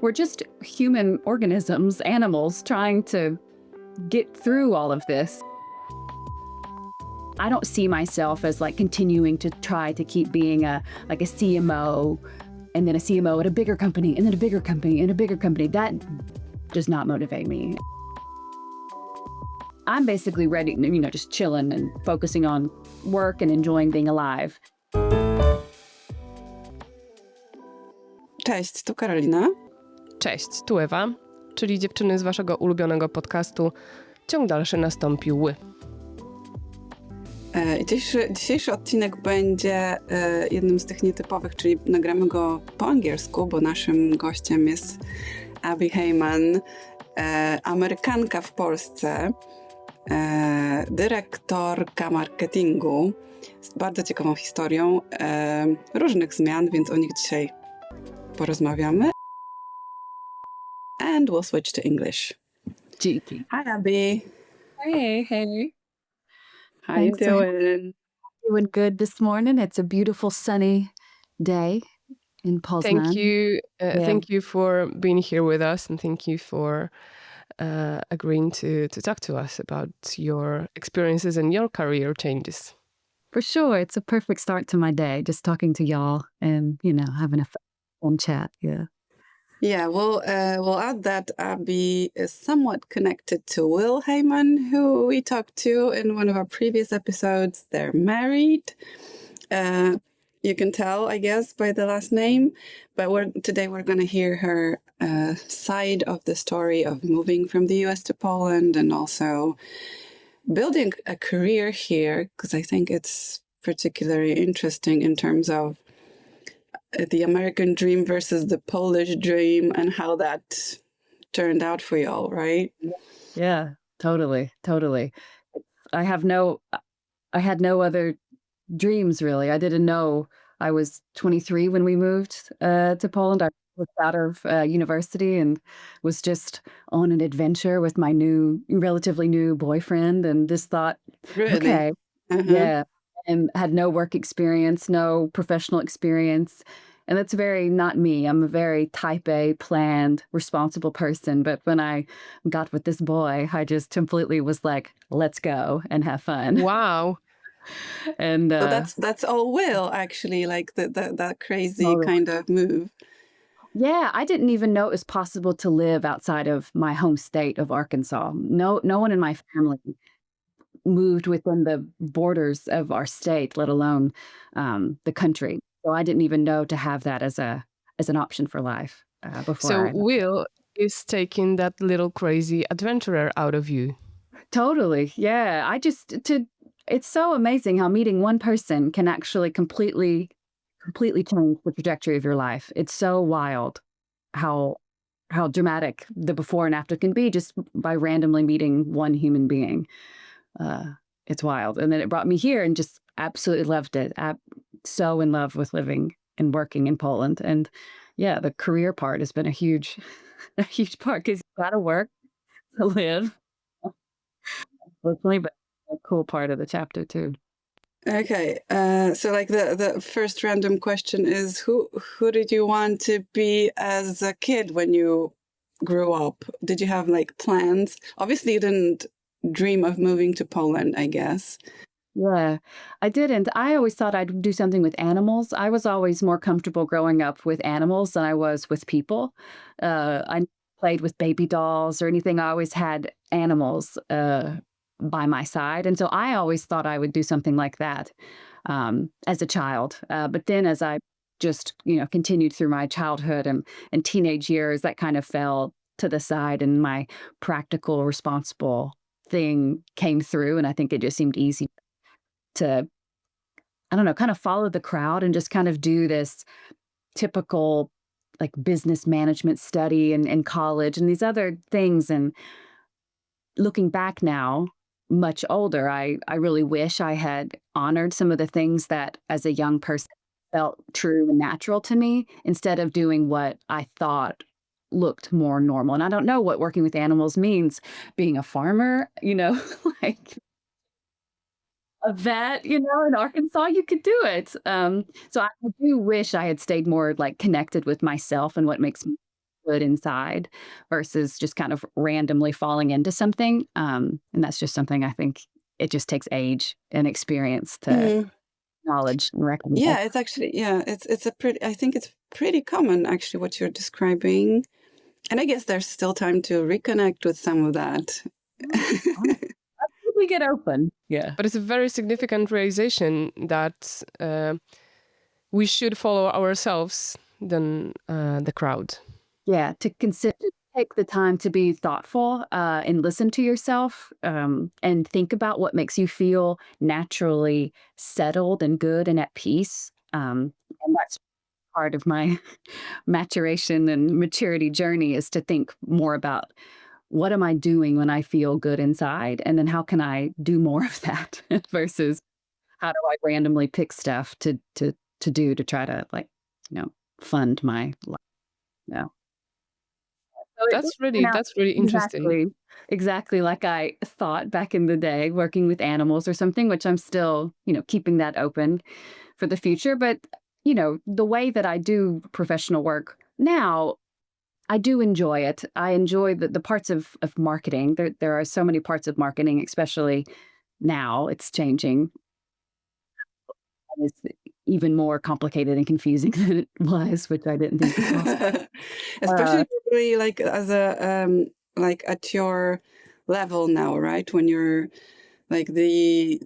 We're just human organisms, animals, trying to get through all of this. I don't see myself as like continuing to try to keep being a CMO and then a CMO at a bigger company and then a bigger company and a bigger company. That does not motivate me. I'm basically ready, just chilling and focusing on work and enjoying being alive. Cześć, tu Karolina. Cześć, tu Ewa, czyli dziewczyny z waszego ulubionego podcastu Ciąg Dalszy Nastąpi. Dzisiejszy odcinek będzie jednym z tych nietypowych, czyli nagramy go po angielsku, bo naszym gościem jest Abby Hehemann, Amerykanka w Polsce, dyrektorka marketingu z bardzo ciekawą historią różnych zmian, więc o nich dzisiaj porozmawiamy. And we'll switch to English. Cheeky. Hi, Abby. Hey. How you doing? Doing good this morning. It's a beautiful sunny day in Poznan. Thank you. Thank you for being here with us, and thank you for agreeing to talk to us about your experiences and your career changes. For sure. It's a perfect start to my day, just talking to y'all and, having a fun chat. Yeah. Yeah, we'll add that Abby is somewhat connected to Will Hehemann, who we talked to in one of our previous episodes. They're married. You can tell, I guess, by the last name. But today we're going to hear her side of the story of moving from the US to Poland and also building a career here, because I think it's particularly interesting in terms of the American dream versus the Polish dream and how that turned out for y'all, right? Yeah, totally. I had no other dreams, really. I didn't know I was 23 when we moved to Poland. I was out of university and was just on an adventure with my relatively new boyfriend, and just thought, Really? okay, yeah, and had no work experience, no professional experience. And that's very not me. I'm a very type A, planned, responsible person. But when I got with this boy, I just completely was like, let's go and have fun. Wow. And so that's all Will, actually, like that crazy kind of move. Yeah, I didn't even know it was possible to live outside of my home state of Arkansas. No one in my family moved within the borders of our state, let alone the country. So I didn't even know to have that as an option for life before. So Will is taking that little crazy adventurer out of you. Totally, yeah. It's so amazing how meeting one person can actually completely change the trajectory of your life. It's so wild how dramatic the before and after can be just by randomly meeting one human being. It's wild. And then it brought me here and just absolutely loved it. So in love with living and working in Poland. And yeah, the career part has been a huge part because you got to work to live. Unfortunately, but a cool part of the chapter too. Okay, so like the first random question is, who did you want to be as a kid when you grew up? Did you have like plans? Obviously, you didn't dream of moving to Poland, I guess. Yeah, I didn't. I always thought I'd do something with animals. I was always more comfortable growing up with animals than I was with people. I played with baby dolls or anything. I always had animals by my side. And so I always thought I would do something like that as a child. But then as I just, continued through my childhood and teenage years, that kind of fell to the side and my practical, responsible thing came through. And I think it just seemed easy to, kind of follow the crowd and just kind of do this typical like business management study in college and these other things. And looking back now, much older, I really wish I had honored some of the things that as a young person felt true and natural to me instead of doing what I thought looked more normal. And I don't know what working with animals means. Being a farmer, like a vet, in Arkansas, you could do it. So I do wish I had stayed more like connected with myself and what makes me good inside versus just kind of randomly falling into something. And that's just something I think it just takes age and experience to knowledge and recognize. Yeah, it's actually, it's a pretty, I think it's pretty common actually what you're describing. And I guess there's still time to reconnect with some of that. We get open. Yeah. But it's a very significant realization that we should follow ourselves than the crowd. Yeah, to consider, take the time to be thoughtful and listen to yourself and think about what makes you feel naturally settled and good and at peace. And that's part of my maturation and maturity journey, is to think more about what am I doing when I feel good inside, and then how can I do more of that versus how do I randomly pick stuff to do to try to fund my life. No. So That's really interesting. Exactly like I thought back in the day, working with animals or something, which I'm still, keeping that open for the future. But, the way that I do professional work now, I do enjoy it. I enjoy the parts of marketing. There are so many parts of marketing, especially now it's changing. It's even more complicated and confusing than it was, which I didn't think was possible. Especially probably like as a like at your level now, right? When you're like the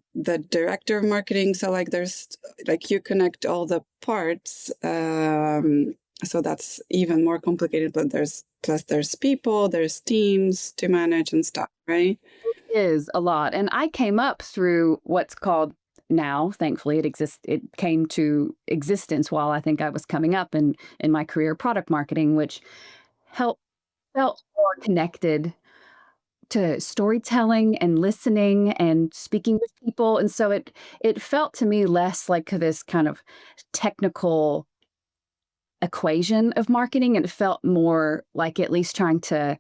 director of marketing, so like there's like you connect all the parts, so that's even more complicated. But there's people, there's teams to manage and stuff, right? It is a lot, and I came up through what's called now, thankfully, it came to existence while I think I was coming up in my career, product marketing, which felt more connected to storytelling and listening and speaking with people. And so it felt to me less like this kind of technical equation of marketing, and it felt more like at least trying to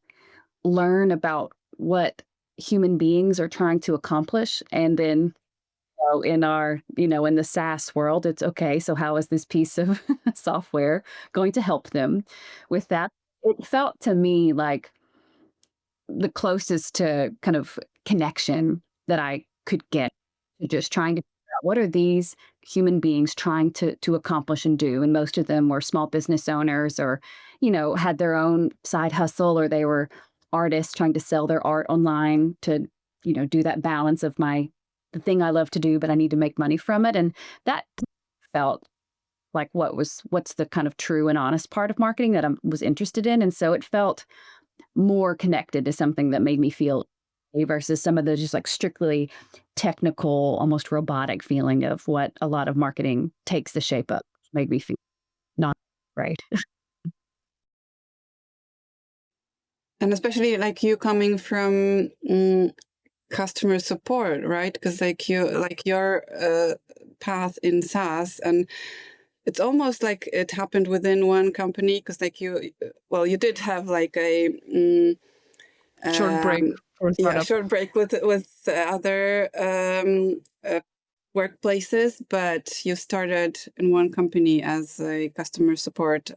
learn about what human beings are trying to accomplish. And then in our, in the SaaS world, it's okay. So how is this piece of software going to help them with that? It felt to me like the closest to kind of connection that I could get to just trying to figure out what are these human beings trying to accomplish and do. And most of them were small business owners or, had their own side hustle, or they were artists trying to sell their art online to, do that balance of the thing I love to do, but I need to make money from it. And that felt like what's the kind of true and honest part of marketing that I was interested in. And so it felt more connected to something that made me feel versus some of the just like strictly technical, almost robotic feeling of what a lot of marketing takes the shape of, which made me feel not right. And especially like you coming from customer support, right? Because like your path in SaaS, and it's almost like it happened within one company, because like you did have like a short break for startup. Short break with other workplaces, but you started in one company as a customer support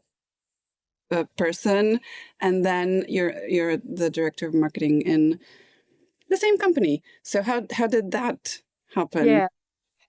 person, and then you're the director of marketing in the same company. So how did that happen?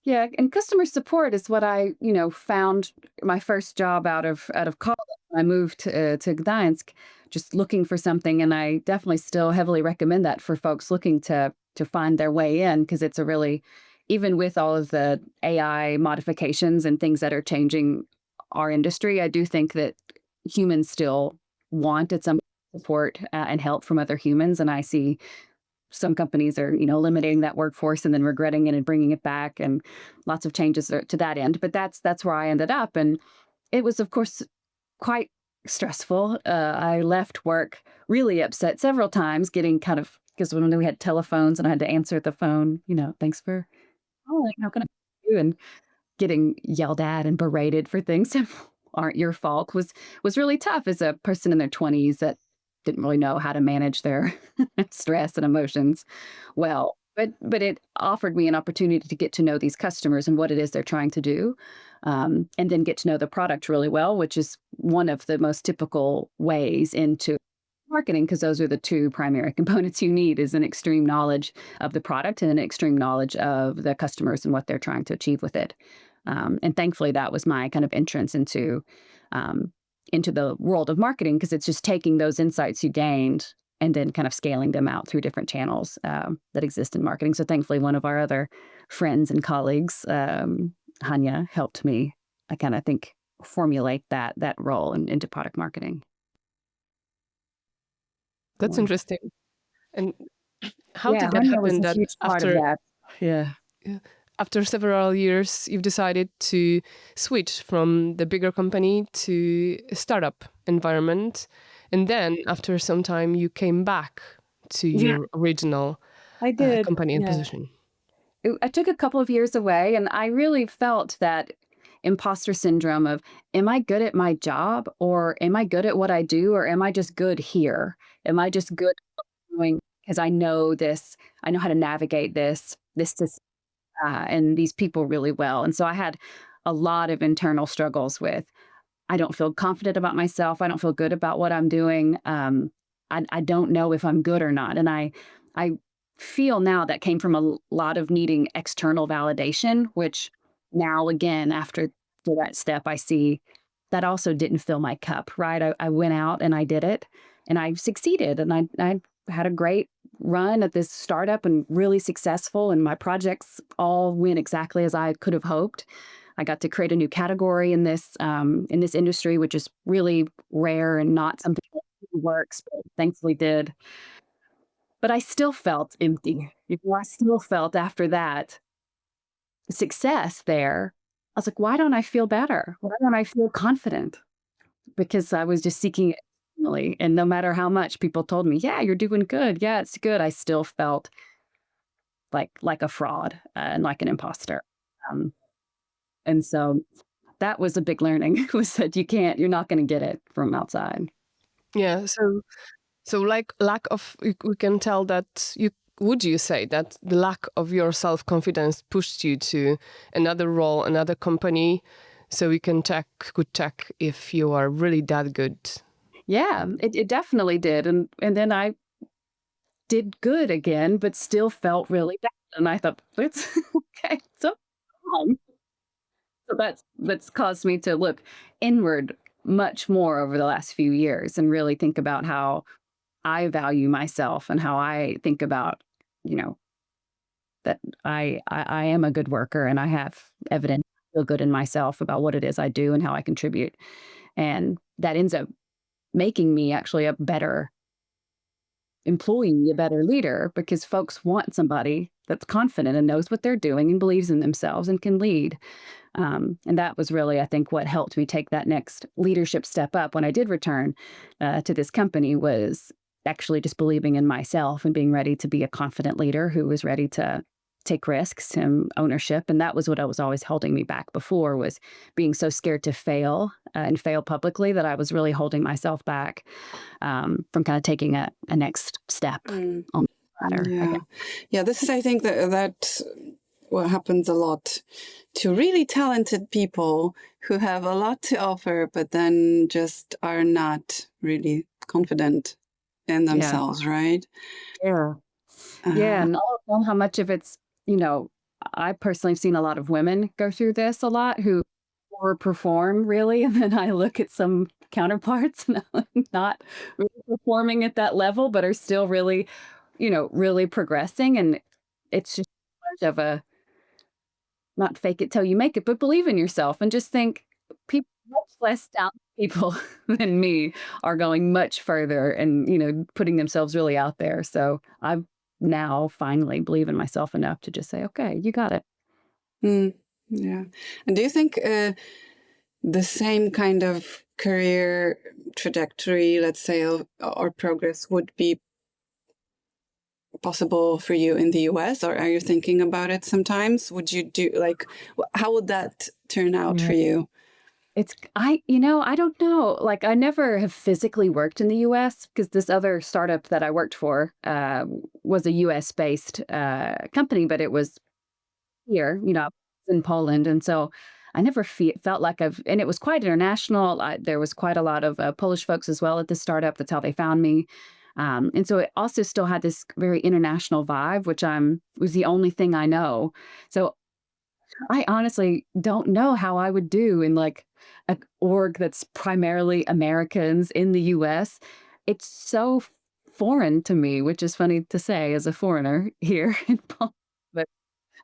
Yeah, and customer support is what I, found my first job out of college. I moved to Gdańsk, just looking for something, and I definitely still heavily recommend that for folks looking to find their way in, because it's a really, even with all of the AI modifications and things that are changing our industry, I do think that humans still want at some support and help from other humans, and I see some companies are, eliminating that workforce and then regretting it and bringing it back, and lots of changes to that end. But that's where I ended up. And it was, of course, quite stressful. I left work really upset several times, getting because when we had telephones and I had to answer the phone, thanks for calling, how can I help you? And getting yelled at and berated for things that aren't your fault was really tough as a person in their 20s that didn't really know how to manage their stress and emotions well. but it offered me an opportunity to get to know these customers and what it is they're trying to do, and then get to know the product really well, which is one of the most typical ways into marketing, because those are the two primary components you need, is an extreme knowledge of the product and an extreme knowledge of the customers and what they're trying to achieve with it. And thankfully, that was my kind of entrance into the world of marketing, because it's just taking those insights you gained and then kind of scaling them out through different channels that exist in marketing. So thankfully, one of our other friends and colleagues, Hanya, helped me, I kind of think, formulate that role into product marketing. That's interesting. And how Yeah, did that Hanya was happen a that huge part of after that. Yeah. after several years you've decided to switch from the bigger company to a startup environment, and then after some time you came back to Yeah, your original I did. company and Yeah. position? I took a couple of years away, and I really felt that imposter syndrome of, am I good at my job, or am I good at what I do, or am I just good here? Am I just good doing, because I know this, I know how to navigate this and these people really well. And so I had a lot of internal struggles with, I don't feel confident about myself. I don't feel good about what I'm doing. I don't know if I'm good or not. And I feel now that came from a lot of needing external validation, which now, again, after that step, I see that also didn't fill my cup, right? I went out and I did it, and I succeeded, and I had a great run at this startup and really successful, and my projects all went exactly as I could have hoped. I got to create a new category in this industry, which is really rare and not something that works, but thankfully did. But I still felt empty. I still felt, after that success there, I was like, why don't I feel better? Why don't I feel confident? Because I was just seeking it externally. And no matter how much people told me, yeah, you're doing good. Yeah, it's good, I still felt like a fraud and like an imposter. Um, and so that was a big learning, was that you're not going to get it from outside. Yeah, so like lack of, we can tell that would you say that the lack of your self-confidence pushed you to another role, another company, so we could check if you are really that good? Yeah, it definitely did. And then I did good again, but still felt really bad. And I thought, it's okay, so wrong. So that's caused me to look inward much more over the last few years and really think about how I value myself and how I think about, that I am a good worker, and I have evidence, feel good in myself about what it is I do and how I contribute. And that ends up making me actually a better employee, a better leader, because folks want somebody that's confident and knows what they're doing and believes in themselves and can lead. And that was really, I think, what helped me take that next leadership step up when I did return to this company, was actually just believing in myself and being ready to be a confident leader who was ready to take risks and ownership. And that was what I was always holding me back before, was being so scared to fail and fail publicly, that I was really holding myself back from kind of taking a next step on the ladder. Yeah. This is, I think, that what happens a lot to really talented people who have a lot to offer, but then just are not really confident in themselves, right? Yeah. Yeah. And I don't know how much of it's, I personally have seen a lot of women go through this a lot, who overperform really. And then I look at some counterparts and I'm not really performing at that level, but are still really, really progressing. And it's just much of a, not fake it till you make it, but believe in yourself and just think, people much less talented people than me are going much further and, putting themselves really out there. So I've now finally believe in myself enough to just say, okay, you got it. Yeah. And do you think the same kind of career trajectory, let's say, or progress would be possible for you in the US, or are you thinking about it sometimes? Would you do, like, how would that turn out for you? I don't know. Like, I never have physically worked in the US because this other startup that I worked for was a US based company, but it was here, in Poland. And so I never felt like and it was quite international. There was quite a lot of Polish folks as well at the startup. That's how they found me. And so it also still had this very international vibe, which was the only thing I know. So I honestly don't know how I would do in like an org that's primarily Americans in the US. It's so foreign to me, which is funny to say as a foreigner here in Poland. But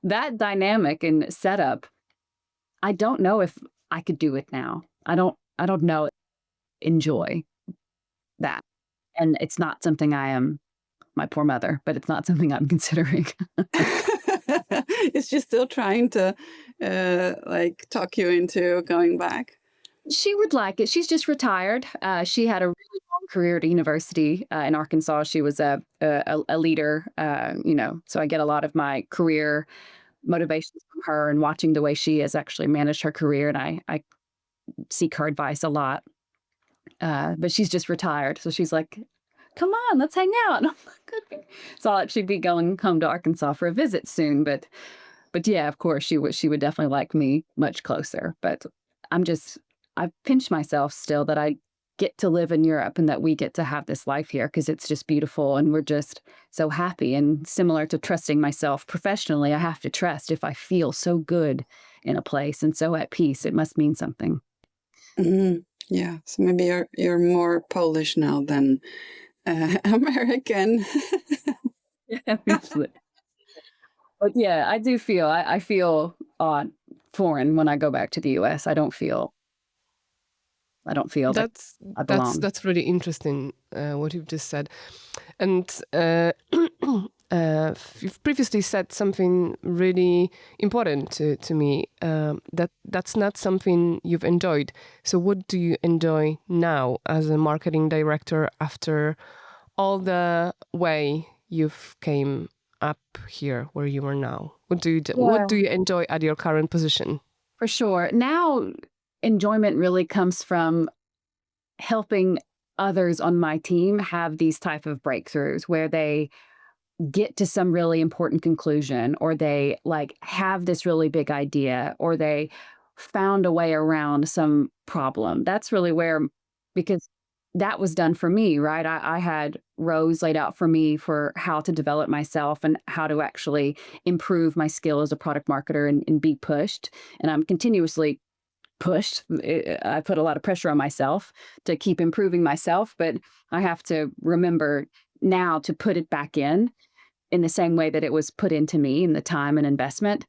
that dynamic and setup, I don't know if I could do it now. I don't know enjoy that. And it's not something my poor mother, but it's not something I'm considering. Is she still trying to like talk you into going back? She would like it. She's just retired. She had a really long career at a university in Arkansas. She was a leader, so I get a lot of my career motivations from her and watching the way she has actually managed her career. And I seek her advice a lot. But she's just retired. So she's like, come on, let's hang out. And I'm like, okay. So she'd be going home to Arkansas for a visit soon. But yeah, of course, she would definitely like me much closer. But I've pinched myself still that I get to live in Europe and that we get to have this life here because it's just beautiful and we're just so happy. And similar to trusting myself professionally, I have to trust if I feel so good in a place and so at peace, it must mean something. Mhm. Yeah, so maybe you're more Polish now than American. Yeah, usually. But yeah, I do feel I feel foreign when I go back to the US. I don't feel like I belong. That's really interesting what you've just said, and you've previously said something really important to me. That's not something you've enjoyed. So, what do you enjoy now as a marketing director after all the way you've came up here where you are now? What do you enjoy at your current position? For sure. Now, enjoyment really comes from helping others on my team have these type of breakthroughs where they get to some really important conclusion, or they like have this really big idea, or they found a way around some problem. That's really because that was done for me, right? I had rows laid out for me for how to develop myself and how to actually improve my skill as a product marketer and be pushed. And I'm continuously pushed. I put a lot of pressure on myself to keep improving myself, but I have to remember now to put it back in the same way that it was put into me in the time and investment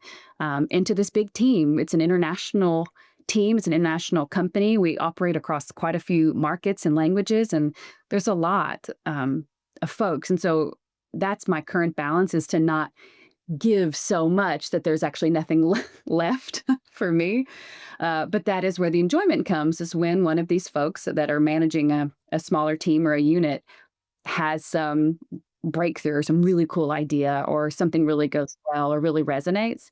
into this big team. It's an international team. It's an international company. We operate across quite a few markets and languages, and there's a lot of folks. And so that's my current balance, is to not give so much that there's actually nothing left for me. But that is where the enjoyment comes, is when one of these folks that are managing a smaller team or a unit has some breakthrough or some really cool idea, or something really goes well or really resonates.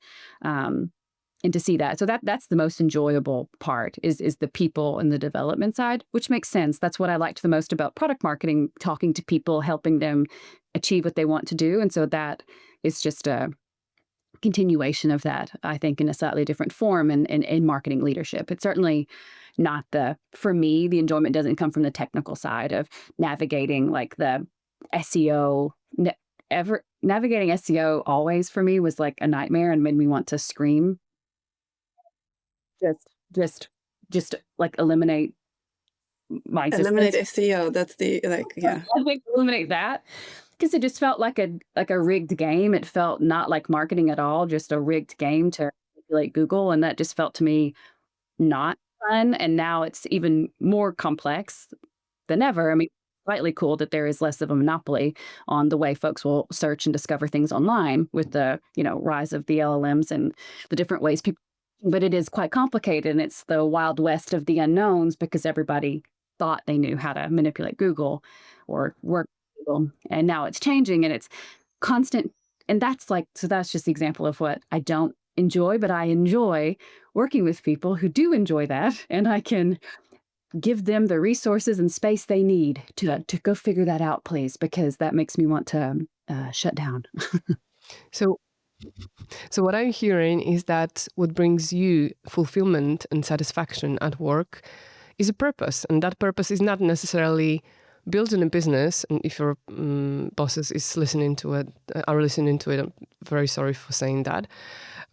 And to see that. So that's the most enjoyable part, is the people and the development side, which makes sense. That's what I liked the most about product marketing, talking to people, helping them achieve what they want to do. And so that is just a continuation of that, I think, in a slightly different form in marketing leadership. It's certainly not for me, the enjoyment doesn't come from the technical side of navigating like the SEO. Navigating SEO always for me was like a nightmare and made me want to scream. Just like eliminate my Eliminate existence. SEO. That's the yeah. I think eliminate that, because it just felt like a rigged game. It felt not like marketing at all, just a rigged game to manipulate Google, and that just felt to me not fun. And now it's even more complex than ever. I mean, slightly cool that there is less of a monopoly on the way folks will search and discover things online with the rise of the LLMs and the different ways people. But it is quite complicated, and it's the wild west of the unknowns, because everybody thought they knew how to manipulate Google or work with Google. And now it's changing, and it's constant. And that's just the example of what I don't enjoy, but I enjoy working with people who do enjoy that. And I can give them the resources and space they need to go figure that out, please, because that makes me want to shut down. So, so what I'm hearing is that what brings you fulfillment and satisfaction at work is a purpose, and that purpose is not necessarily building a business. And if your bosses are listening to it, I'm very sorry for saying that.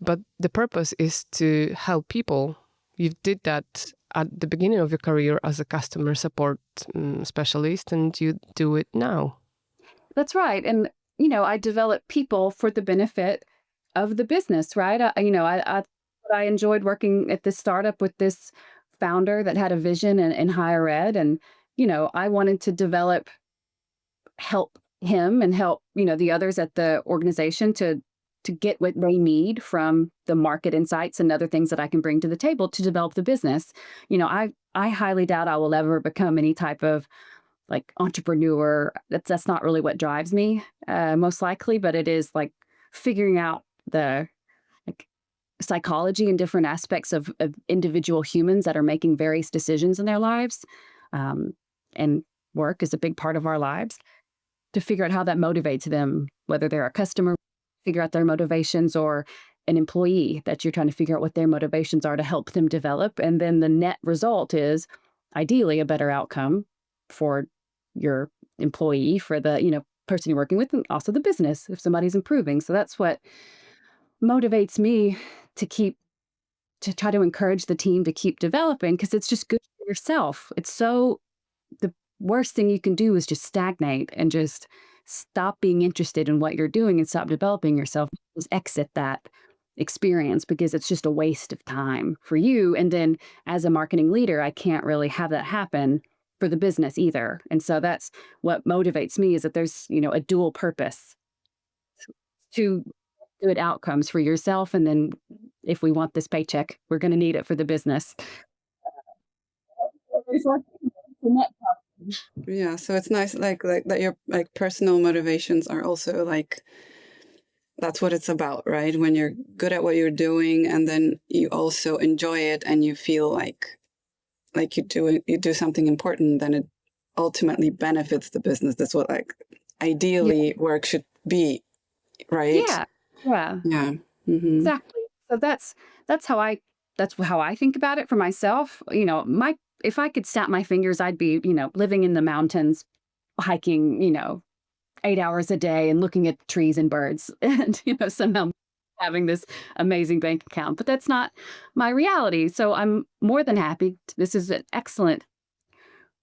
But the purpose is to help people. You did that at the beginning of your career as a customer support specialist, and you do it now. That's right. And, I develop people for the benefit of the business, right? I enjoyed working at this startup with this founder that had a vision in higher ed. And, I wanted to help him and help, the others at the organization to get what they need from the market insights and other things that I can bring to the table to develop the business. I highly doubt I will ever become any type of like entrepreneur. That's not really what drives me, most likely, but it is like figuring out the like psychology and different aspects of individual humans that are making various decisions in their lives. And work is a big part of our lives, to figure out how that motivates them, whether they're a customer, figure out their motivations, or an employee that you're trying to figure out what their motivations are to help them develop. And then the net result is ideally a better outcome for your employee, for the, person you're working with, and also the business if somebody's improving. So that's what motivates me to try to encourage the team to keep developing, because it's just good for yourself. The worst thing you can do is just stagnate and just stop being interested in what you're doing and stop developing yourself. Just exit that experience, because it's just a waste of time for you. And then as a marketing leader, I can't really have that happen for the business either. And so that's what motivates me, is that there's, a dual purpose to good outcomes for yourself. And then if we want this paycheck, we're going to need it for the business. Yeah, so it's nice like that your like personal motivations are also like, that's what it's about, right? When you're good at what you're doing and then you also enjoy it and you feel like you do something important, then it ultimately benefits the business. That's what like ideally work should be, right? Yeah. Yeah. Yeah. Mm-hmm. Exactly. So that's how I think about it for myself. If I could snap my fingers, I'd be, living in the mountains, hiking, 8 hours a day and looking at trees and birds and, somehow having this amazing bank account. But that's not my reality. So I'm more than happy. This is an excellent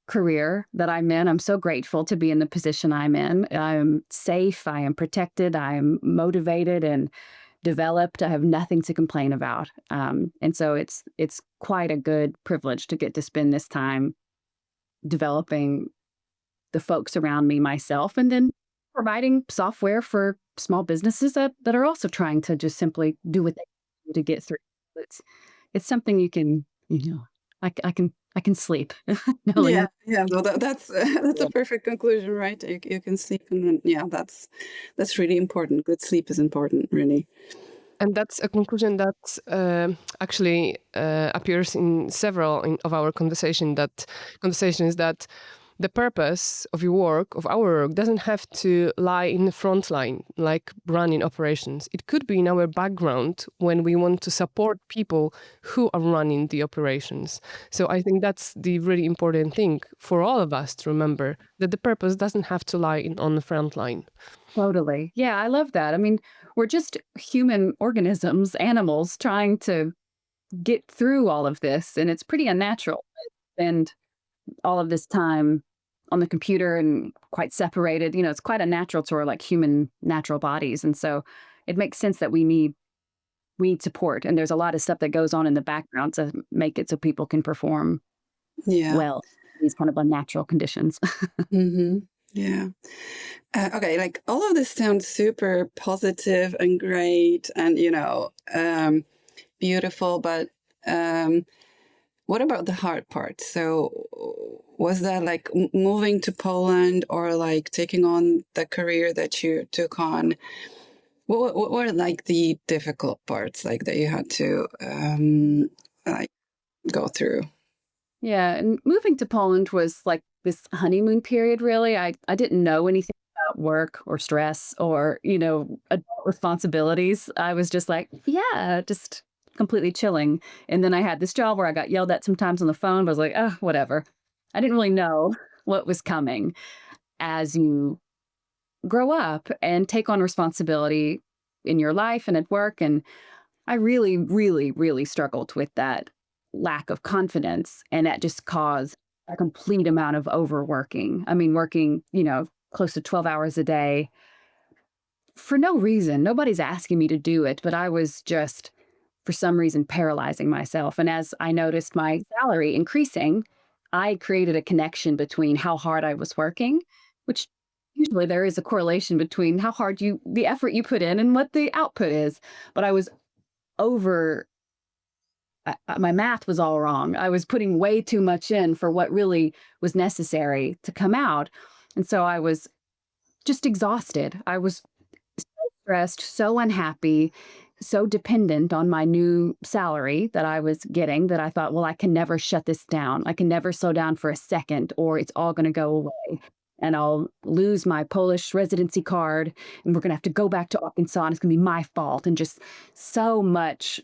career that I'm in. I'm so grateful to be in the position I'm in. I'm safe. I am protected. I am motivated and developed. I have nothing to complain about. And so it's quite a good privilege to get to spend this time developing the folks around me, myself, and then providing software for small businesses that are also trying to just simply do what they do to get through. It's something you can, I can sleep. knowing- Yeah. No, that's a perfect conclusion, right? You can sleep, and then that's really important. Good sleep is important, really. And that's a conclusion that actually appears in several of our conversations. That the purpose of our work, doesn't have to lie in the front line, like running operations. It could be in our background when we want to support people who are running the operations. So I think that's the really important thing for all of us to remember, that the purpose doesn't have to lie on the front line. Totally. Yeah, I love that. I mean, we're just human organisms, animals, trying to get through all of this, and it's pretty unnatural. And all of this time on the computer and quite separated, it's quite unnatural to our like human natural bodies. And so it makes sense that we need support. And there's a lot of stuff that goes on in the background to make it so people can perform well in these kind of unnatural conditions. Mm-hmm. Yeah. Okay, like all of this sounds super positive and great and, beautiful, but what about the hard part? So was that like moving to Poland or like taking on the career that you took on? What were like the difficult parts like that you had to like go through? Yeah, and moving to Poland was like this honeymoon period, really. I didn't know anything about work or stress or, adult responsibilities. I was just like, yeah, just completely chilling. And then I had this job where I got yelled at sometimes on the phone, but I was like, oh, whatever. I didn't really know what was coming. As you grow up and take on responsibility in your life and at work. And I really, really, really struggled with that lack of confidence. And that just caused a complete amount of overworking. I mean, working, close to 12 hours a day for no reason. Nobody's asking me to do it, but I was just, for some reason, paralyzing myself. And as I noticed my salary increasing, I created a connection between how hard I was working, which usually there is a correlation between how hard the effort you put in and what the output is. But I was over, my math was all wrong. I was putting way too much in for what really was necessary to come out. And so I was just exhausted. I was so stressed, so unhappy, so dependent on my new salary that I was getting that I thought, well, I can never shut this down. I can never slow down for a second or it's all going to go away. And I'll lose my Polish residency card and we're going to have to go back to Arkansas and it's going to be my fault. And just so much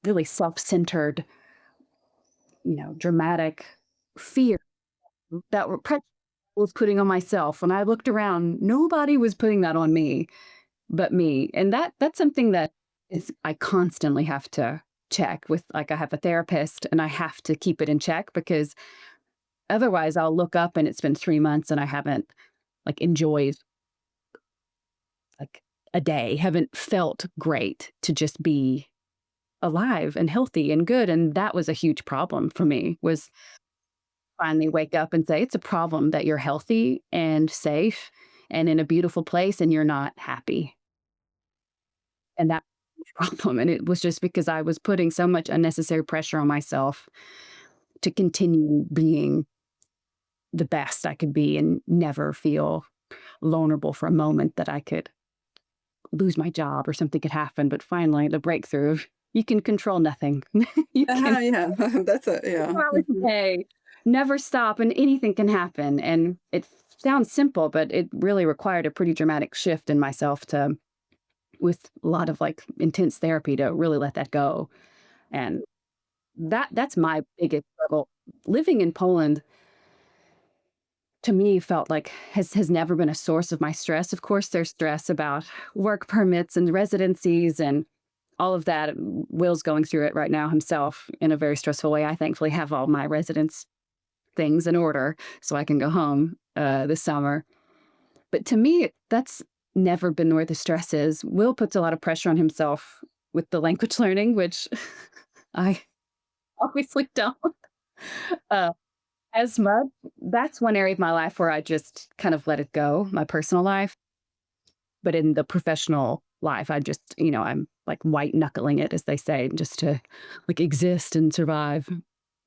really self-centered, dramatic fear that was putting on myself. When I looked around, nobody was putting that on me but me. And that's something that I constantly have to check with, like I have a therapist and I have to keep it in check because otherwise I'll look up and it's been 3 months and I haven't like enjoyed like a day, haven't felt great to just be alive and healthy and good. And that was a huge problem for me, was finally wake up and say, it's a problem that you're healthy and safe and in a beautiful place and you're not happy. And that was a problem. And it was just because I was putting so much unnecessary pressure on myself to continue being the best I could be and never feel vulnerable for a moment that I could lose my job or something could happen. But finally, the breakthrough of you can control nothing. You can Yeah, that's a yeah. hours a day, never stop, and anything can happen. And it sounds simple, but it really required a pretty dramatic shift in myself with a lot of like intense therapy to really let that go. And that's my biggest struggle. Living in Poland to me felt like has never been a source of my stress. Of course, there's stress about work permits and residencies and all of that. Will's going through it right now himself in a very stressful way. I thankfully have all my residence things in order so I can go home this summer. But to me, that's never been where the stress is. Will puts a lot of pressure on himself with the language learning, which I obviously don't. Uh, as much. That's one area of my life where I just kind of let it go, my personal life. But in the professional life, I just, I'm like white knuckling it, as they say, just to like exist and survive.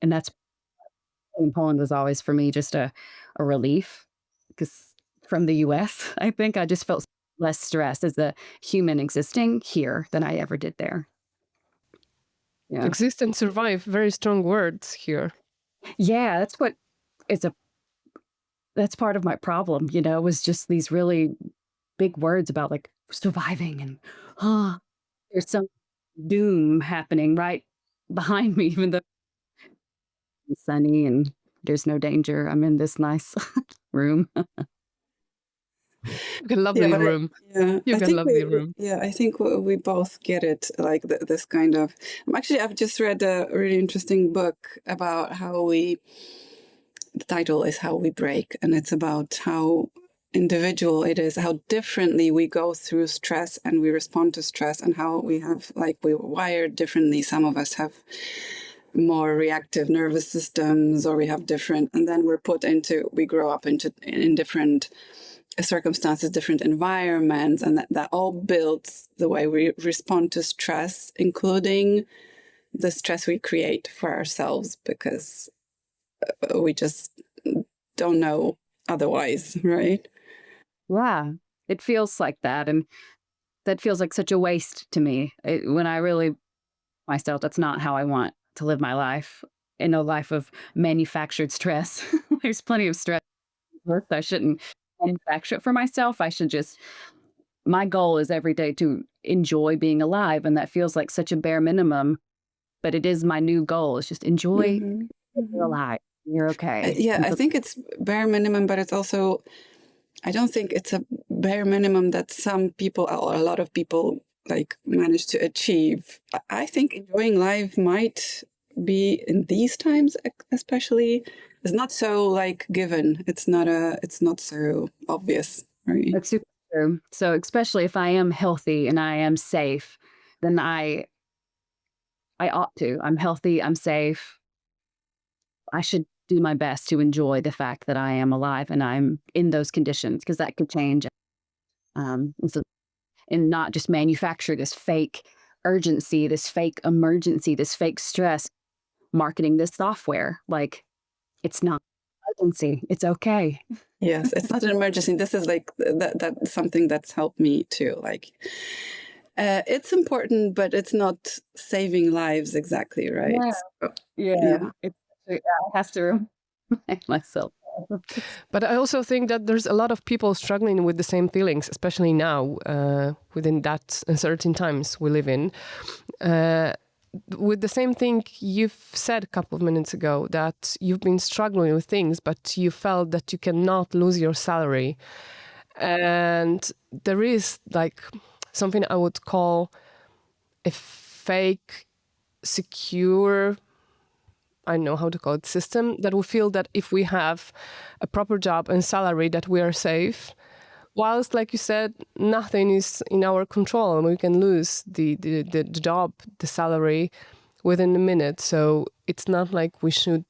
And that's in Poland was always for me just a relief because from the US, I think I just felt less stressed as a human existing here than I ever did there. Yeah. Exist and survive, very strong words here. Yeah, that's part of my problem, was just these really big words about like surviving and there's some doom happening right behind me, even though it's sunny and there's no danger. I'm in this nice room. A lovely room. You I can think lovely room. Yeah, I think we both get it. Like this kind of. I've just read a really interesting book about how we. The title is How We Break, and it's about how individual it is, how differently we go through stress and we respond to stress, and how we have we're wired differently. Some of us have more reactive nervous systems, or we have different, and then we grow up in different circumstances, different environments, and that all builds the way we respond to stress, including the stress we create for ourselves, because we just don't know otherwise, right? Yeah, it feels like that. And that feels like such a waste to me. When I really myself, that's not how I want to live my life. In a life of manufactured stress. There's plenty of stress. I shouldn't manufacture it for myself. I should just, my goal is every day to enjoy being alive. And that feels like such a bare minimum, but it is my new goal. It's just enjoy you're alive. You're okay. Yeah, I think it's bare minimum, but it's also, I don't think it's a bare minimum that some people or a lot of people like manage to achieve. I think enjoying life might be in these times, especially, is not so like given. It's not so obvious, right? That's super true. So especially if I am healthy and I am safe, then I ought to. I'm healthy, I'm safe. I should do my best to enjoy the fact that I am alive and I'm in those conditions, because that could change. And not just manufacture this fake urgency, this fake emergency, this fake stress, marketing this software. Like, it's not emergency. It's okay. Yes, it's not an emergency. This is like that's something that's helped me too. Like, it's important, but it's not saving lives exactly, right? Yeah. So, Yeah. I have to remind myself. But I also think that there's a lot of people struggling with the same feelings, especially now, within that uncertain times we live in. With the same thing you've said a couple of minutes ago, that you've been struggling with things, but you felt that you cannot lose your salary. And there is like something I would call a fake, secure, I don't know how to call it, system, that we feel that if we have a proper job and salary, that we are safe. Whilst, like you said, nothing is in our control and we can lose the job, the salary within a minute. So it's not like we should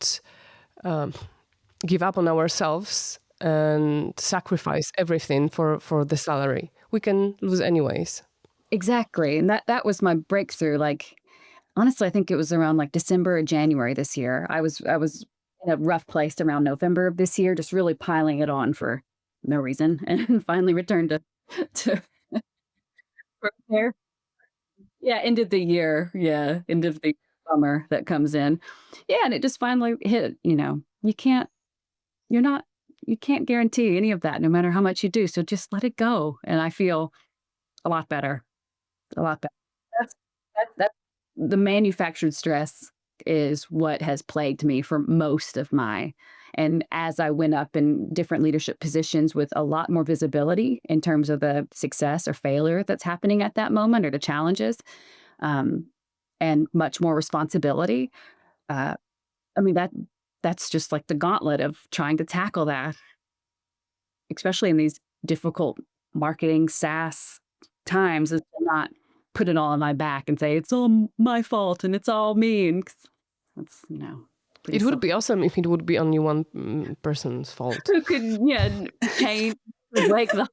give up on ourselves and sacrifice everything for the salary. We can lose anyways. Exactly. And that was my breakthrough. Like, honestly, I think it was around like December or January this year. I was in a rough place around November of this year, just really piling it on for no reason, and finally returned to there. Yeah, end of the year. Yeah, end of the summer that comes in. Yeah, and it just finally hit. You can't guarantee any of that, no matter how much you do. So just let it go, and I feel a lot better. A lot better. That's the manufactured stress is what has plagued me for most of my. And as I went up in different leadership positions with a lot more visibility in terms of the success or failure that's happening at that moment, or the challenges, and much more responsibility. I mean, that's just like the gauntlet of trying to tackle that, especially in these difficult marketing SaaS times, is to not put it all on my back and say it's all my fault and it's all me. And that's it would be awesome if it would be only one person's fault. Who could change, break the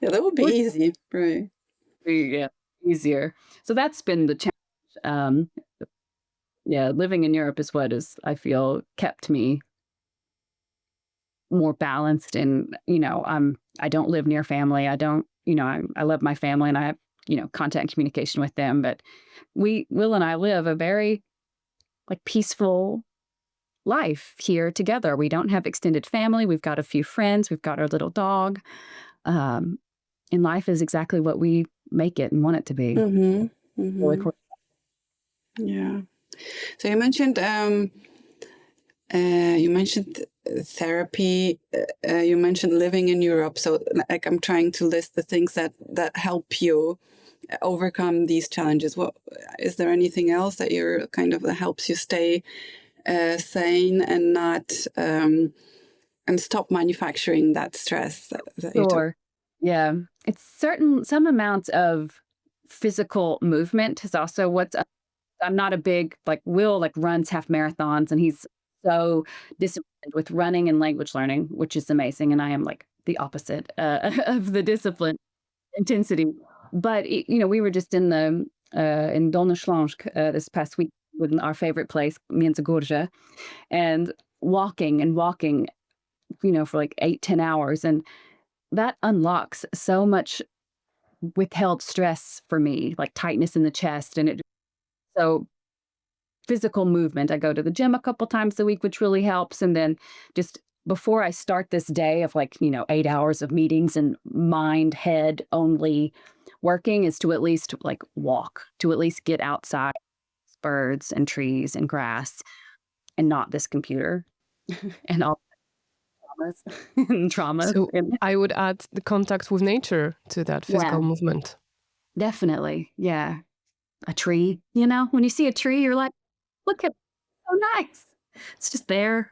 yeah, that would be easy, right? Yeah, easier. So that's been the challenge. Living in Europe is what I feel kept me more balanced. And I don't live near family. I don't. I love my family and I have contact and communication with them. But Will and I live a very peaceful life here together. We don't have extended family. We've got a few friends. We've got our little dog. And life is exactly what we make it and want it to be. Really cool. Yeah. So you mentioned therapy. You mentioned living in Europe. So like I'm trying to list the things that help you overcome these challenges. What is there anything else that you're that helps you stay sane and not and stop manufacturing that stress that you took? Sure. Yeah. It's some amount of physical movement is also what's. I'm not a big Will runs half marathons, and he's so disciplined with running and language learning, which is amazing. And I am the opposite of the discipline intensity. But we were just in Dolny Śląsk this past week with our favorite place, Międzygórze, and walking, for 8-10 hours, and that unlocks so much withheld stress for me, like tightness in the chest. So physical movement. I go to the gym a couple times a week, which really helps. And then just before I start this day of 8 hours of meetings and mind, head only working, is to at least walk, to at least get outside, birds and trees and grass, and not this computer and all traumas and traumas. So I would add the contact with nature to that physical movement. Definitely. Yeah. A tree, when you see a tree, you're like, look at it, so nice. It's just there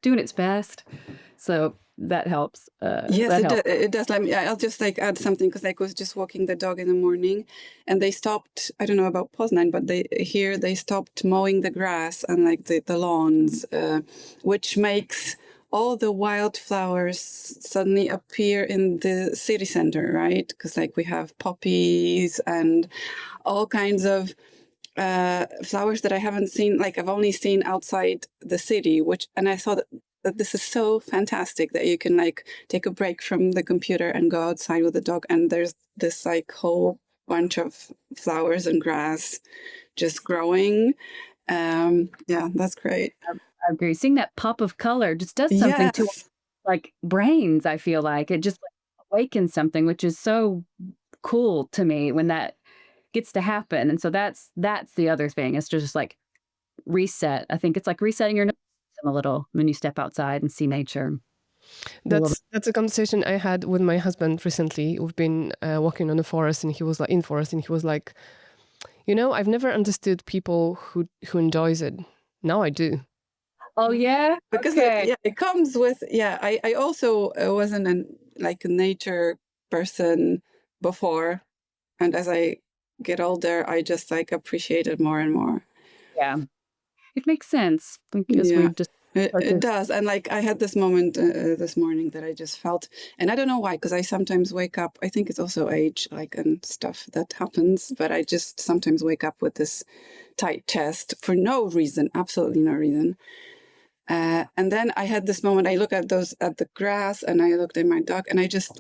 doing its best. So that helps. Yes, it does. I'll just add something, because I was just walking the dog in the morning, and they stopped. I don't know about Poznan, but they stopped mowing the grass and the lawns, which makes all the wildflowers suddenly appear in the city center, right? Because we have poppies and all kinds of flowers that I haven't seen, I've only seen outside the city, and I thought that this is so fantastic that you can take a break from the computer and go outside with the dog, and there's this whole bunch of flowers and grass just growing. Yeah, that's great. I agree. Seeing that pop of color just does something to brains, I feel like. It just awakens something, which is so cool to me when that gets to happen. And so that's the other thing. It's just reset. I think it's like resetting your nervous system a little when you step outside and see nature. That's a conversation I had with my husband recently. We've been walking on the forest, and he was like, I've never understood people who enjoys it. Now I do. Oh yeah, because it comes with I also wasn't a nature person before, and as I get older, I just appreciate it more and more. Yeah, it makes sense. It does. And I had this moment this morning that I just felt, and I don't know why, because I sometimes wake up, I think it's also age, and stuff that happens, but I just sometimes wake up with this tight chest for no reason, absolutely no reason. And then I had this moment, I look at the grass, and I looked at my dog, and I just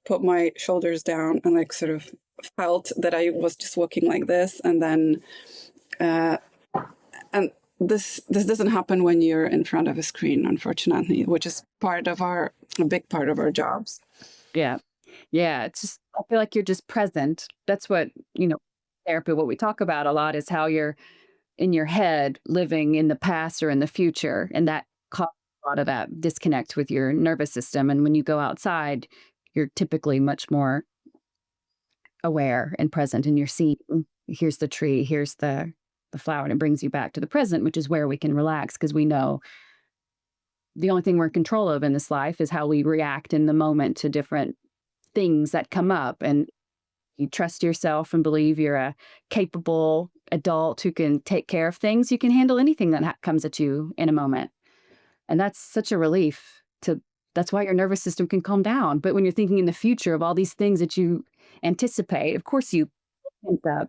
put my shoulders down and sort of felt that I was just walking like this. And then, and this doesn't happen when you're in front of a screen, unfortunately, which is a big part of our jobs. Yeah. Yeah. It's just, I feel like you're just present. That's what, therapy, what we talk about a lot is how you're in your head living in the past or in the future. And that causes a lot of that disconnect with your nervous system. And when you go outside, you're typically much more aware and present, and you're seeing, here's the tree, here's the flower, and it brings you back to the present, which is where we can relax, because we know the only thing we're in control of in this life is how we react in the moment to different things that come up. And you trust yourself and believe you're a capable adult who can take care of things, you can handle anything that comes at you in a moment. And that's such a relief that's why your nervous system can calm down. But when you're thinking in the future of all these things that you anticipate, of course you end up.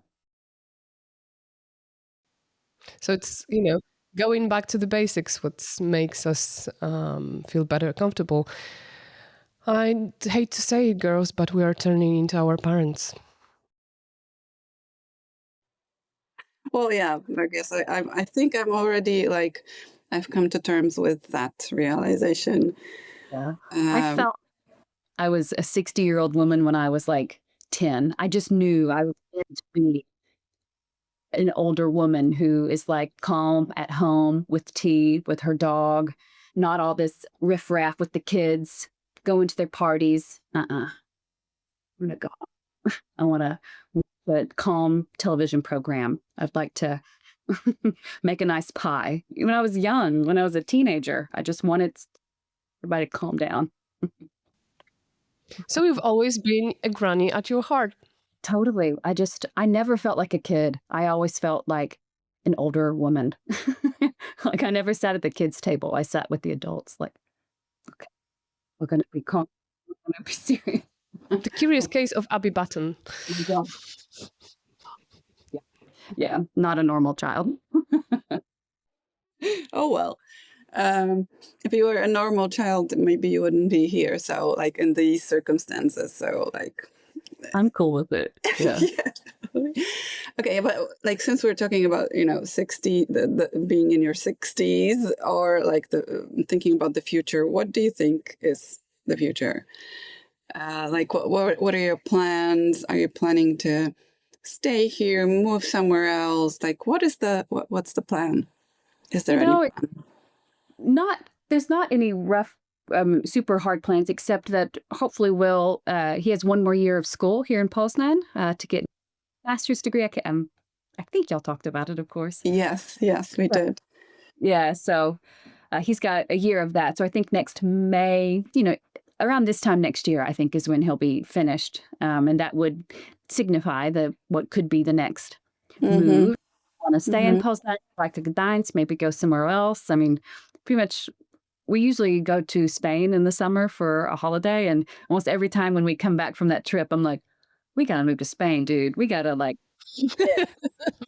So it's, going back to the basics, what makes us feel better, comfortable. I hate to say it, girls, but we are turning into our parents. Well, yeah, I guess I think I'm already I've come to terms with that realization. Yeah. I felt I was a 60-year-old woman when I was 10. I just knew I was meant to be an older woman who is calm at home with tea, with her dog, not all this riffraff with the kids, going to their parties. I'm gonna go home. I want to watch a calm television program. I'd like to make a nice pie. When I was young, when I was a teenager, I just wanted everybody to calm down. So you've always been a granny at your heart. Totally. I never felt like a kid. I always felt like an older woman. I never sat at the kids' table. I sat with the adults. Okay, we're going to be calm. We're going to be serious. The curious case of Abby Button. Yeah, not a normal child. Oh, well. If you were a normal child, maybe you wouldn't be here. So like in these circumstances, so like I'm cool with it. Yeah. yeah. Okay, but like since we're talking about 60, the being in your 60s, or like the thinking about the future, what do you think is the future? Like what are your plans? Are you planning to stay here, move somewhere else? Like what's the plan? Is there any plan? There's not any rough, super hard plans, except that hopefully he has one more year of school here in Poznan to get a master's degree. I think y'all talked about it, of course. Yes, we But did. yeah, so he's got a year of that. So I think next May, around this time next year, I think is when he'll be finished. And that would signify what could be the next move. Want to stay in Poznan, like to Gdańsk, maybe go somewhere else. I mean, pretty much we usually go to Spain in the summer for a holiday. And almost every time when we come back from that trip, I'm like, we got to move to Spain, dude. We got to like,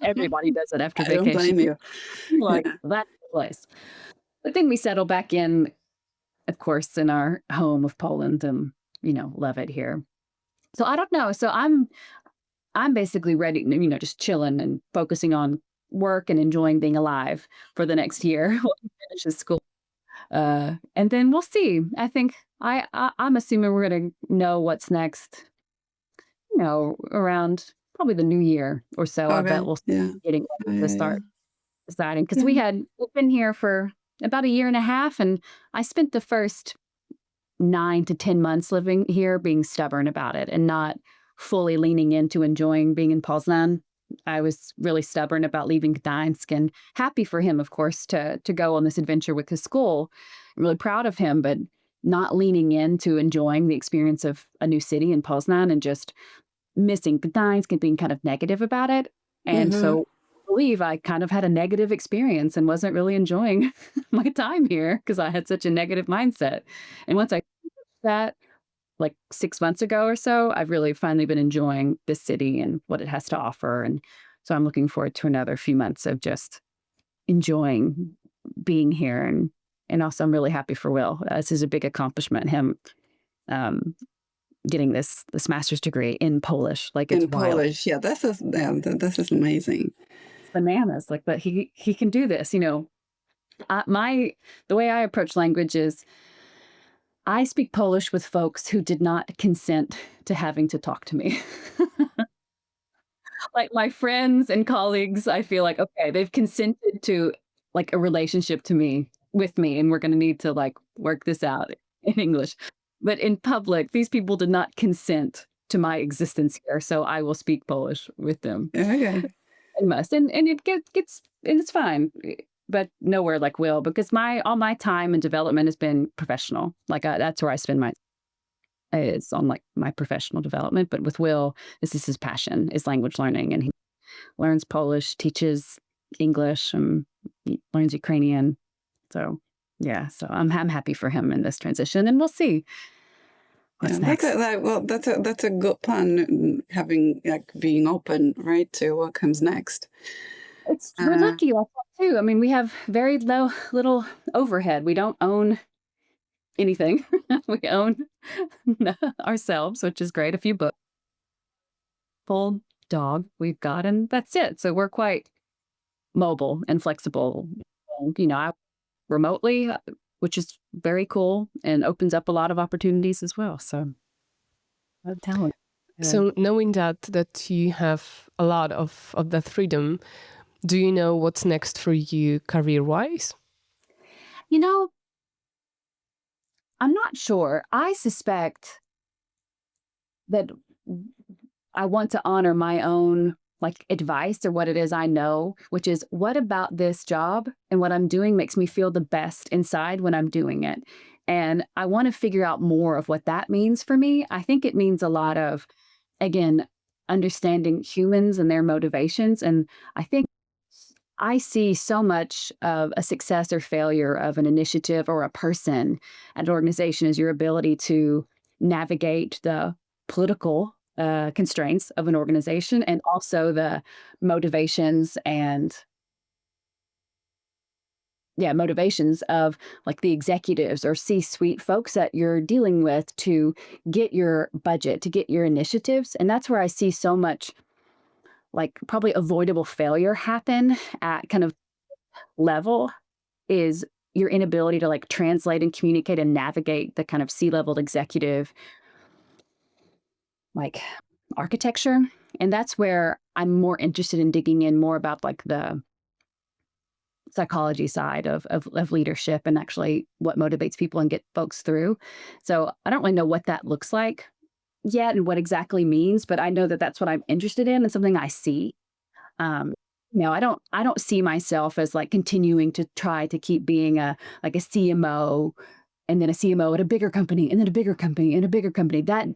everybody does it after I don't vacation. blame you. Like, Yeah. that's the place. But then we settle back in, of course, in our home of Poland and, love it here. So I don't know. So I'm basically ready, just chilling and focusing on work and enjoying being alive for the next year when he finishes school. And then we'll see. I think I'm assuming we're going to know what's next, around probably the new year or so. I Okay. bet we'll Yeah. start getting ready to start deciding, because Yeah. we've been here for about a year and a half, and I spent the first 9 to 10 months living here being stubborn about it and not fully leaning into enjoying being in Poznan. I was really stubborn about leaving Gdańsk, and happy for him, of course, to go on this adventure with his school. I'm really proud of him, but not leaning into enjoying the experience of a new city in Poznan and just missing Gdańsk and being kind of negative about it. And so I believe I kind of had a negative experience and wasn't really enjoying my time here because I had such a negative mindset. And once I that like 6 months ago or so, I've really finally been enjoying this city and what it has to offer. And so I'm looking forward to another few months of just enjoying being here. And also I'm really happy for Will. This is a big accomplishment, him getting this master's degree in Polish. Like, it's In wild. Polish, this is amazing. It's bananas. Like, but he can do this. The way I approach language is I speak Polish with folks who did not consent to having to talk to me. Like my friends and colleagues, I feel like, okay, they've consented to like a relationship with me, and we're going to need to like work this out in English. But in public, these people did not consent to my existence here, so I will speak Polish with them. Okay. I must, and it gets and it's fine, but nowhere like Will, because all my time and development has been professional. Like that's where I spend it's on like my professional development. But with Will, this is his passion, is language learning, and he learns Polish, teaches English, and he learns Ukrainian. So yeah, so I'm happy for him in this transition, and we'll see what's next. That's a good plan. Having being open, right, to what comes next. We're lucky like that too. I mean, we have very little overhead. We don't own anything. We own ourselves, which is great. A few books, full dog we've got, and that's it. So we're quite mobile and flexible. I remotely, which is very cool and opens up a lot of opportunities as well. So I'm telling you. So knowing that you have a lot of that freedom, do you know what's next for you career-wise? I'm not sure. I suspect that I want to honor my own like advice or what it is I know, which is, what about this job and what I'm doing makes me feel the best inside when I'm doing it. And I want to figure out more of what that means for me. I think it means a lot of, again, understanding humans and their motivations. And I think I see so much of a success or failure of an initiative or a person at an organization is your ability to navigate the political constraints of an organization, and also the motivations and motivations of like the executives or C-suite folks that you're dealing with to get your budget, to get your initiatives. And that's where I see so much like probably avoidable failure happen at kind of level, is your inability to like translate and communicate and navigate the kind of C-level executive like architecture. And that's where I'm more interested in digging in more about like the psychology side of leadership and actually what motivates people and get folks through. So I don't really know what that looks like yet and what exactly means, but I know that that's what I'm interested in and something I see. I don't see myself as like continuing to try to keep being a CMO and then a CMO at a bigger company and then a bigger company and a bigger company. That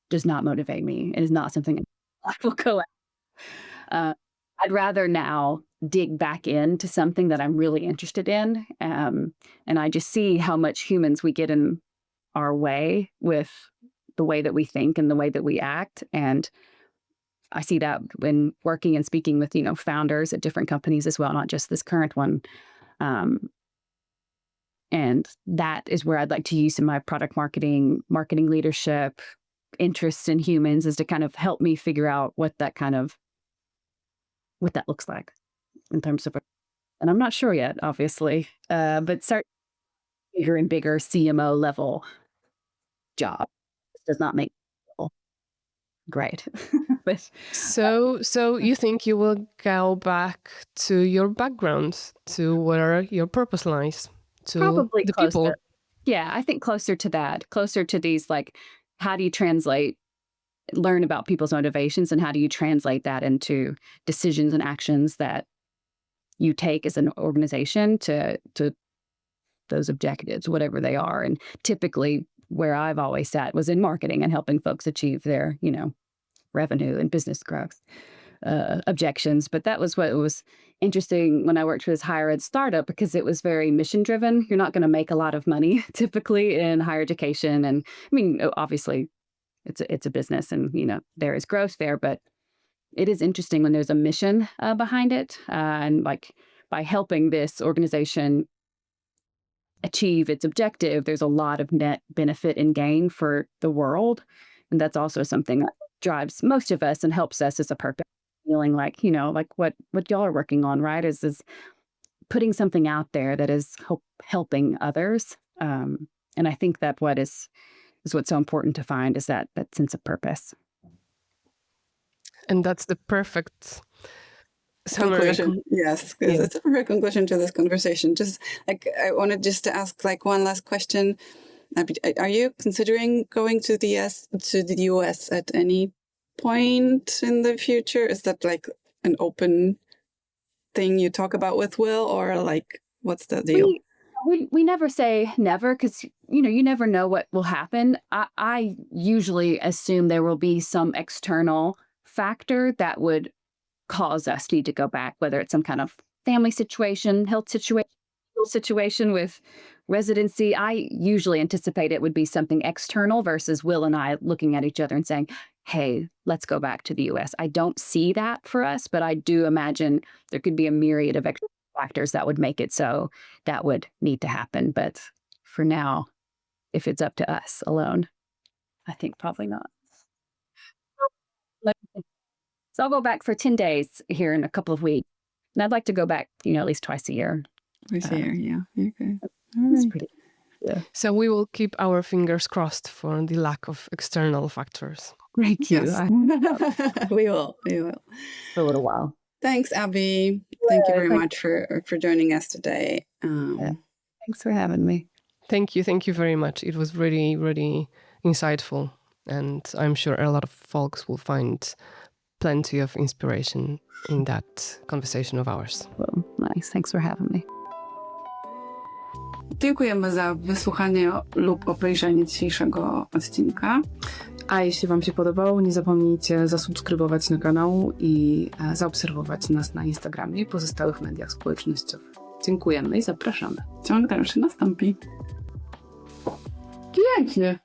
does not motivate me. It is not something I will go at. I'd rather now dig back into something that I'm really interested in. And I just see how much humans we get in our way with the way that we think and the way that we act. And I see that when working and speaking with, founders at different companies as well, not just this current one. And that is where I'd like to use in my product marketing leadership, interest in humans, is to kind of help me figure out what that looks like in terms of, and I'm not sure yet, obviously, but start bigger and bigger CMO level job does not make people great. But So you think you will go back to your background, to where your purpose lies, to probably the closer. people? Yeah, I think closer to that, closer to these, like, how do you learn about people's motivations and how do you translate that into decisions and actions that you take as an organization to those objectives, whatever they are. And typically where I've always sat was in marketing and helping folks achieve their, revenue and business growth objections. But that was what was interesting when I worked for this higher ed startup, because it was very mission driven. You're not going to make a lot of money typically in higher education. And I mean, obviously it's a business and, there is growth there, but it is interesting when there's a mission behind it. And like by helping this organization achieve its objective, there's a lot of net benefit and gain for the world. And that's also something that drives most of us and helps us as a purpose, feeling like, like what y'all are working on, right? Is putting something out there that is helping others. And I think that is what's so important to find, is that sense of purpose. And that's the perfect summary. Conclusion. Yes, because it's a perfect conclusion to this conversation. Just like I wanted just to ask like one last question. Are you considering going to the US at any point in the future? Is that like an open thing you talk about with Will, or like what's the deal? We never say never, because you never know what will happen. I usually assume there will be some external factor that would cause us to need to go back, whether it's some kind of family situation, health situation with residency. I usually anticipate it would be something external versus Will and I looking at each other and saying, hey, let's go back to the US. I don't see that for us, but I do imagine there could be a myriad of external factors that would make it so that would need to happen. But for now, if it's up to us alone, I think probably not. So I'll go back for 10 days here in a couple of weeks. And I'd like to go back, at least twice a year. Twice a year, yeah. Okay. That's pretty. Yeah. So we will keep our fingers crossed for the lack of external factors. Thank you. Yes. We will. For a little while. Thanks, Abby. Thank you very much for joining us today. Thanks for having me. Thank you very much. It was really, really insightful. And I'm sure a lot of folks will find plenty of inspiration in that conversation of ours. Well, nice. Thanks for having me. Dziękujemy za wysłuchanie lub obejrzenie dzisiejszego odcinka. A jeśli Wam się podobało, nie zapomnijcie zasubskrybować na kanał i zaobserwować nas na Instagramie i pozostałych mediach społecznościowych. Dziękujemy i zapraszamy. Ciąg dalszy nastąpi. Pięknie!